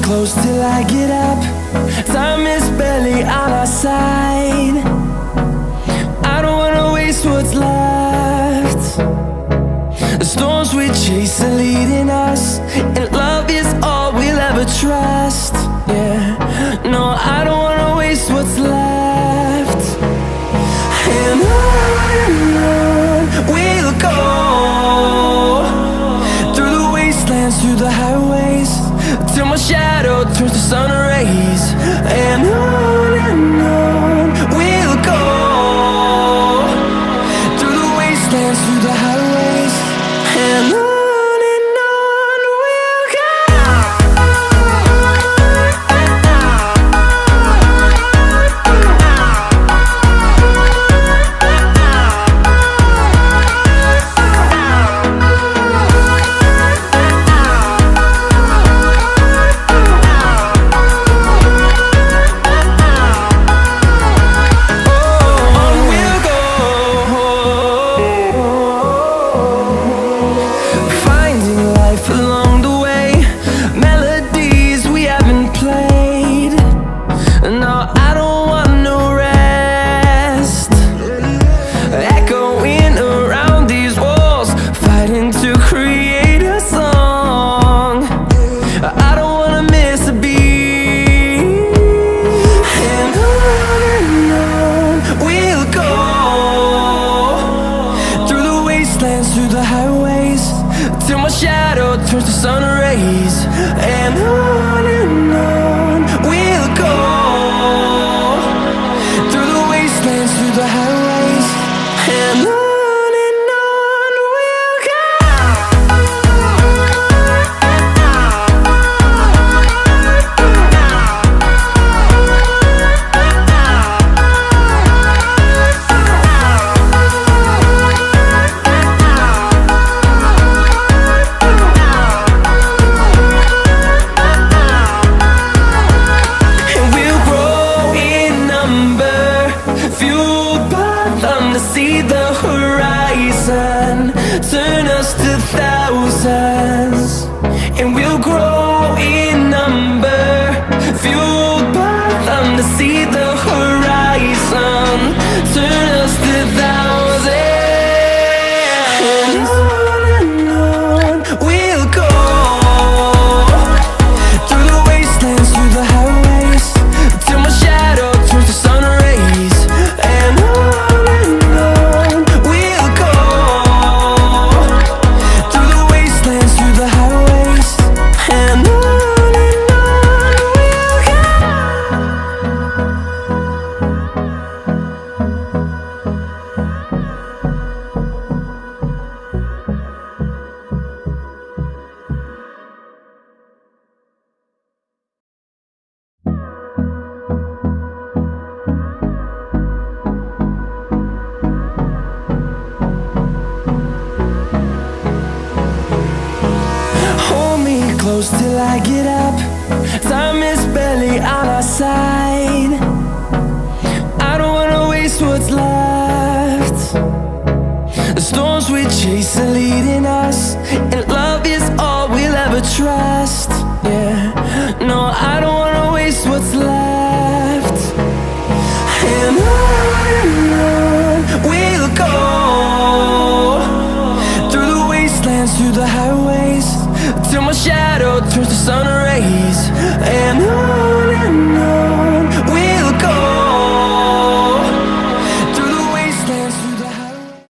close till I get up. Time is barely on our side. I don't wanna waste what's left. The storms we chase are leading us, and love is all we'll ever trust. Yeah, no, I don't wanna waste what's left. And on we'll go, through the wastelands, through the highways, till my shadow turns to sun rays. And on we'll go, through the wastelands, through the highways, and on. rays. And on we'll go, through the wastelands, through the highways. And on we'll go. See the horizon, turn us to thousands, and we'll grow in number, fueled by them. To see the horizon, turn us to thousands, and on we'll go, through the wastelands, through the highways, till my shadow turns to sun rays. And close till I get up. Time is barely on our side. I don't wanna waste what's left. The storms we chase are leading us, and love is all we'll ever trust. Yeah, no, I don't wanna waste what's left. And on we'll go, through the wastelands, through the highways, till my shadow turns to sun rays.